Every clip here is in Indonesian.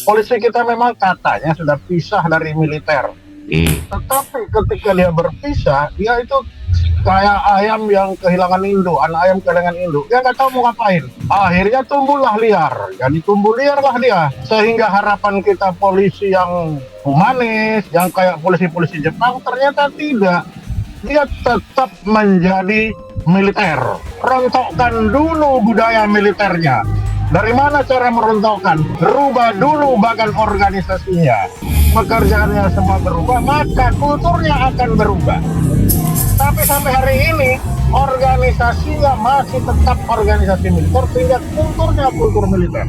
Polisi kita memang katanya sudah pisah dari militer. Tetapi ketika dia berpisah, dia itu kayak ayam yang kehilangan induk, anak ayam kehilangan induk. Dia nggak tahu mau ngapain. Akhirnya tumbuhlah liar. Jadi tumbuh liar lah dia. Sehingga harapan kita polisi yang humanis, yang kayak polisi-polisi Jepang, ternyata tidak. Dia tetap menjadi militer. Rontokkan dulu budaya militernya. Dari mana cara merontokkan? Rubah dulu bahkan organisasinya. Pekerjaannya semua berubah, maka kulturnya akan berubah. Tapi sampai hari ini organisasinya masih tetap organisasi militer, sehingga kulturnya kultur militer.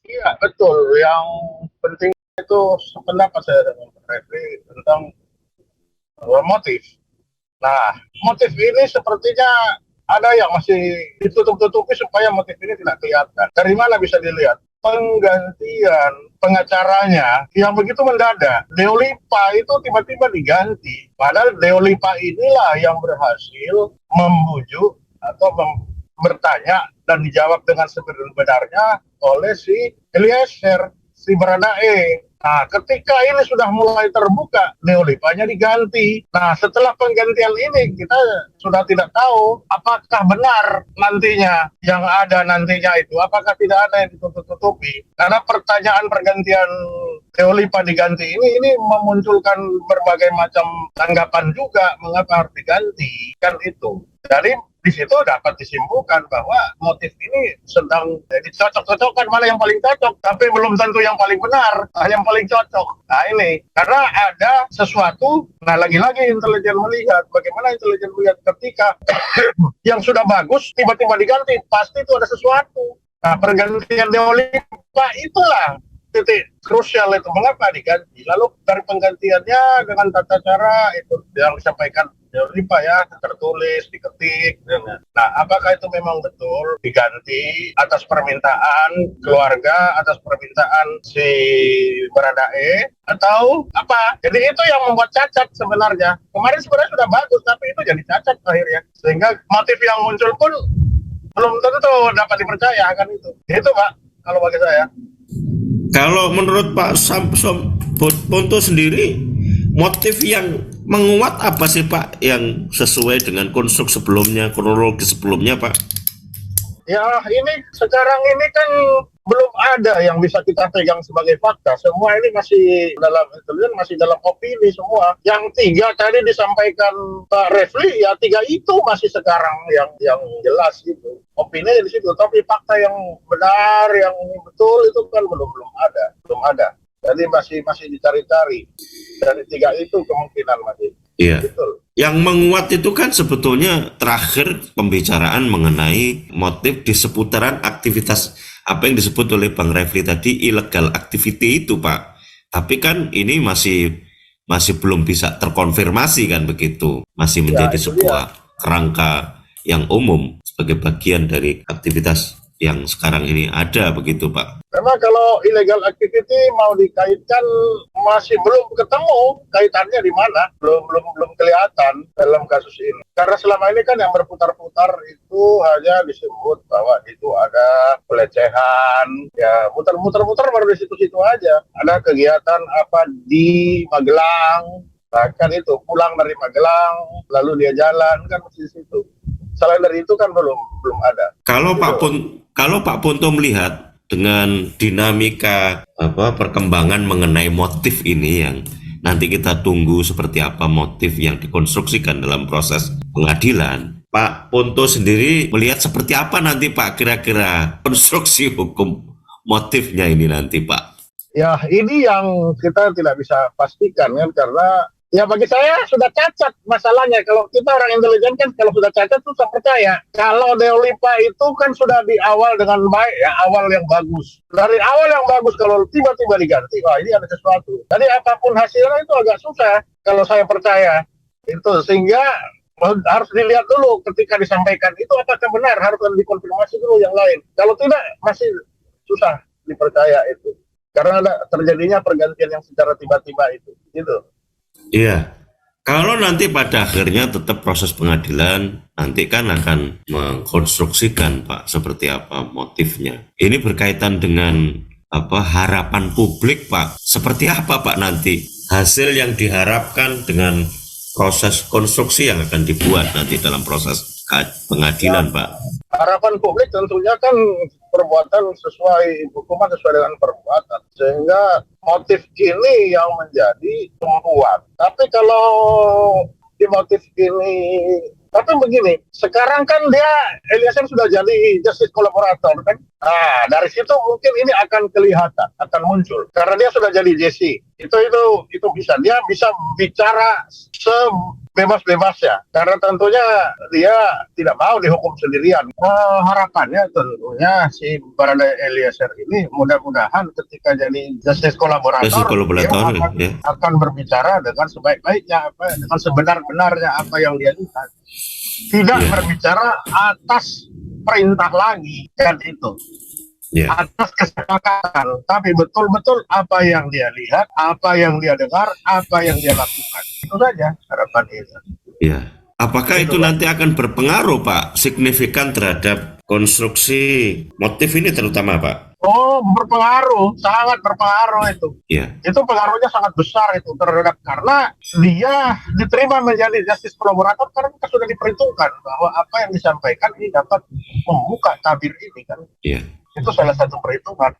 Iya, betul. Yang penting itu sependapat saya dengan Pak Refli tentang motif. Nah, motif ini sepertinya ada yang masih ditutup-tutupi supaya motif ini tidak kelihatan. Dari mana bisa dilihat? Penggantian pengacaranya yang begitu mendadak. Deolipa itu tiba-tiba diganti. Padahal Deolipa inilah yang berhasil membujuk atau bertanya dan dijawab dengan sebenar-benarnya oleh si Eliezer, si Baradae. Nah, ketika ini sudah mulai terbuka, Neolipanya diganti. Nah, setelah penggantian ini, kita sudah tidak tahu apakah benar nantinya yang ada nantinya itu, apakah tidak ada yang ditutup-tutupi. Karena pertanyaan pergantian Neolipa diganti ini memunculkan berbagai macam tanggapan juga, mengapa harus diganti, kan itu. Jadi di situ dapat disimpulkan bahwa motif ini sedang jadi cocok-cocokan, mana yang paling cocok, tapi belum tentu yang paling benar, yang paling cocok. Nah ini, karena ada sesuatu, nah lagi-lagi intelijen melihat, bagaimana intelijen melihat ketika yang sudah bagus, tiba-tiba diganti, pasti itu ada sesuatu. Nah pergantian Deolipa itulah titik krusial itu, mengapa diganti. Lalu dari penggantiannya dengan tata cara itu yang disampaikan Deolipa ya, tertulis, diketik. Nah, apakah itu memang betul diganti atas permintaan keluarga, atas permintaan si Baradae, atau apa? Jadi itu yang membuat cacat sebenarnya. Kemarin sebenarnya sudah bagus, tapi itu jadi cacat akhirnya. Sehingga motif yang muncul pun belum tentu dapat dipercaya, kan itu. Itu Pak, kalau bagi saya. Kalau menurut Pak Samsom Ponto sendiri, motif yang menguat apa sih Pak, yang sesuai dengan konstruk sebelumnya, kronologi sebelumnya Pak? Ya ini sekarang ini kan belum ada yang bisa kita pegang sebagai fakta. Semua ini masih dalam opini semua. Yang 3 tadi disampaikan Pak Refli, ya 3 itu masih sekarang yang jelas gitu. Opini di situ, tapi fakta yang benar, yang betul itu kan belum ada. Jadi masih dicari-cari. Dari 3 itu kemungkinan masih. Iya. Betul. Yang menguat itu kan sebetulnya terakhir pembicaraan mengenai motif di seputaran aktivitas apa yang disebut oleh Bang Refli tadi, illegal activity itu Pak. Tapi kan ini masih belum bisa terkonfirmasi kan begitu. Masih menjadi sebuah kerangka yang umum sebagai bagian dari aktivitas yang sekarang ini ada begitu Pak. Karena kalau illegal activity mau dikaitkan masih belum ketemu kaitannya di mana, belum kelihatan dalam kasus ini. Karena selama ini kan yang berputar-putar itu hanya disebut bahwa itu ada pelecehan, ya muter-muter baru di situ-situ aja. Ada kegiatan apa di Magelang, bahkan itu pulang dari Magelang lalu dia jalan kan di situ. Selain dari itu kan belum ada. Kalau Pak Ponto melihat dengan dinamika perkembangan mengenai motif ini yang nanti kita tunggu seperti apa motif yang dikonstruksikan dalam proses pengadilan. Pak Ponto sendiri melihat seperti apa nanti Pak kira-kira konstruksi hukum motifnya ini nanti Pak? Ya, ini yang kita tidak bisa pastikan kan, karena ya bagi saya sudah cacat masalahnya. Kalau kita orang intelijen kan kalau sudah cacat tuh saya percaya. Kalau Deolipa itu kan sudah di awal dengan baik ya, awal yang bagus. Dari awal yang bagus kalau tiba-tiba diganti, wah ini ada sesuatu. Jadi apapun hasilnya itu agak susah kalau saya percaya. Itu sehingga harus dilihat dulu ketika disampaikan itu apakah benar, harus dikonfirmasi dulu yang lain. Kalau tidak masih susah dipercaya itu. Karena ada terjadinya pergantian yang secara tiba-tiba itu, gitu. Iya, kalau nanti pada akhirnya tetap proses pengadilan nanti kan akan mengkonstruksikan Pak seperti apa motifnya. Ini berkaitan dengan harapan publik Pak. Seperti apa Pak nanti hasil yang diharapkan dengan proses konstruksi yang akan dibuat nanti dalam proses pengadilan Pak? Harapan publik tentunya kan perbuatan sesuai hukuman sesuai dengan perbuatan, sehingga motif ini yang menjadi tumpuan. Tapi kalau di motif ini, tapi begini, sekarang kan dia Eliezer sudah jadi justice collaborator kan. Nah, dari situ mungkin ini akan kelihatan, akan muncul karena dia sudah jadi JC. Itu bisa, dia bisa bicara sebebas-bebasnya karena tentunya dia tidak mau dihukum sendirian. Harapannya tentunya si Barada Eliezer ini mudah-mudahan ketika jadi justice collaborator dia akan berbicara dengan sebaik-baiknya, dengan sebenar-benarnya apa yang dia lihat. Tidak berbicara atas perintah lagi kan itu. Atas kesepakatan, tapi betul-betul apa yang dia lihat, apa yang dia dengar, apa yang dia lakukan. Itu saja harapan ini. Ya. Apakah itu nanti akan berpengaruh Pak signifikan terhadap konstruksi motif ini terutama Pak? Oh, berpengaruh, sangat berpengaruh itu. Itu pengaruhnya sangat besar itu terhadap, karena dia diterima menjadi justice collaborator karena sudah diperhitungkan bahwa apa yang disampaikan ini dapat membuka tabir ini kan. Itu salah satu perhitungan.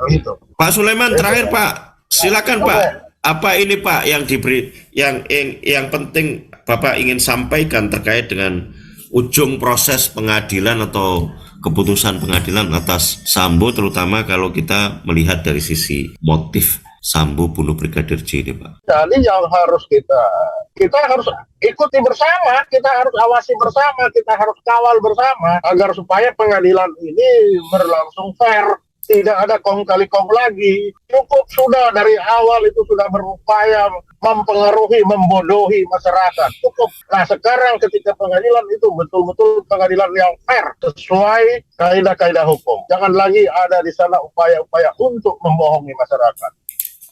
Itu. Pak Sulaiman terakhir Pak, silakan Pak. Apa ini Pak yang diberi yang penting Bapak ingin sampaikan terkait dengan ujung proses pengadilan atau keputusan pengadilan atas Sambo, terutama kalau kita melihat dari sisi motif Sambo bunuh Brigadir J ini Pak? Jadi yang harus kita harus ikuti bersama, kita harus awasi bersama, kita harus kawal bersama agar supaya pengadilan ini berlangsung fair. Tidak ada kong kali kong lagi. Cukup sudah dari awal itu sudah berupaya mempengaruhi, membodohi masyarakat. Cukup. Nah sekarang ketika pengadilan itu betul-betul pengadilan yang fair sesuai kaidah-kaidah hukum. Jangan lagi ada di sana upaya-upaya untuk membohongi masyarakat.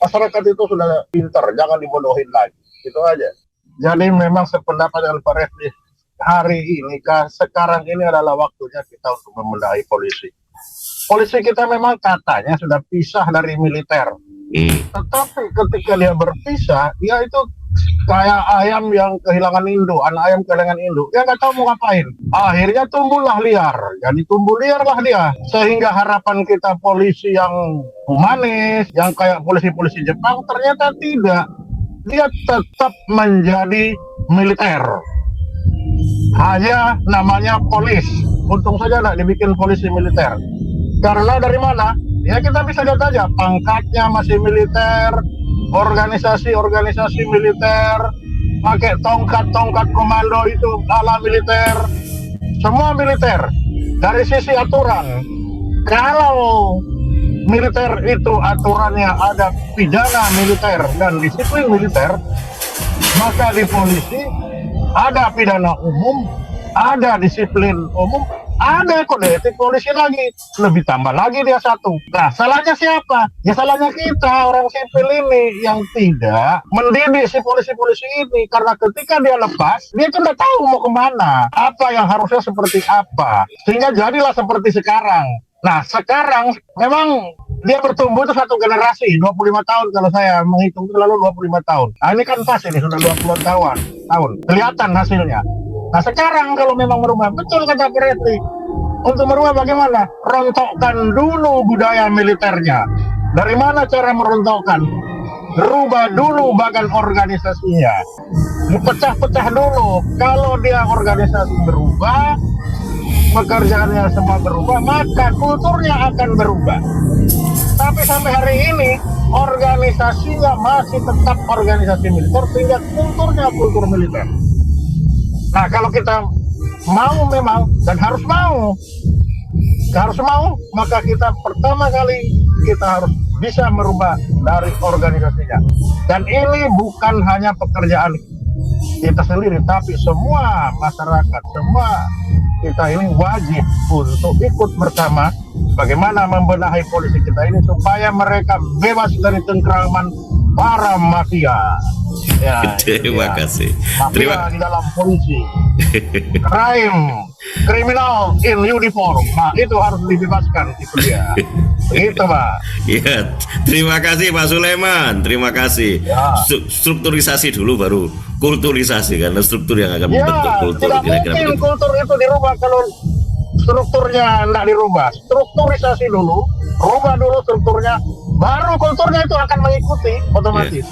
Masyarakat itu sudah pintar, jangan dibodohin lagi. Itu aja. Jadi memang sependapat dengan Pak Refli, hari ini, sekarang ini adalah waktunya kita untuk membenahi polisi. Polisi kita memang katanya sudah pisah dari militer. Tetapi ketika dia berpisah, dia itu kayak ayam yang kehilangan induk, anak ayam kehilangan induk. Dia nggak tahu mau ngapain. Akhirnya tumbuhlah liar. Jadi tumbuh liarlah dia. Sehingga harapan kita polisi yang humanis, yang kayak polisi-polisi Jepang, ternyata tidak. Dia tetap menjadi militer. Hanya namanya polis. Untung saja nggak dibikin polisi militer. Karena dari mana? Ya kita bisa lihat aja, pangkatnya masih militer, organisasi-organisasi militer, pakai tongkat-tongkat komando itu ala militer, semua militer. Dari sisi aturan, kalau militer itu aturannya ada pidana militer dan disiplin militer, maka di polisi ada pidana umum, ada disiplin umum, ada kode etik polisi lagi, lebih tambah lagi dia satu. Nah, salahnya siapa? Ya salahnya kita, orang sipil ini yang tidak mendidik si polisi-polisi ini. Karena ketika dia lepas, dia kan udah tahu mau kemana, apa yang harusnya seperti apa. Sehingga jadilah seperti sekarang. Nah, sekarang memang dia bertumbuh itu satu generasi, 25 tahun kalau saya menghitung itu lalu 25 tahun. Nah, ini kan pas ini, sudah 20 tahun. Kelihatan hasilnya. Nah sekarang kalau memang merubah, betul kata Pak Refli, untuk merubah bagaimana? Rontokkan dulu budaya militernya. Dari mana cara merontokkan? Rubah dulu bagan organisasinya. Dipecah-pecah dulu. Kalau dia organisasi berubah, pekerjaannya semua berubah, maka kulturnya akan berubah. Tapi sampai hari ini organisasinya masih tetap organisasi militer, sehingga kulturnya kultur militer. Nah, kalau kita mau memang dan harus mau, maka kita pertama kali kita harus bisa merubah dari organisasinya. Dan ini bukan hanya pekerjaan kita sendiri, tapi semua masyarakat, semua kita ini wajib untuk ikut bersama bagaimana membenahi polisi kita ini supaya mereka bebas dari cengkraman para mafia. Ya, Terima kasih. mafia di dalam polisi. Kriminal in uniform. Nah, itu harus dibebaskan itu dia. Begitu, Pak. Ya, terima kasih Pak Sulaiman. Terima kasih. Ya. Strukturisasi dulu baru kulturisasi, karena struktur yang akan membentuk Ya, kultur. tidak Kira-kira mungkin begitu. kultur itu dirubah kalau strukturnya tidak dirubah. Strukturisasi dulu, rubah dulu strukturnya, baru kulturnya itu akan mengikuti otomatis.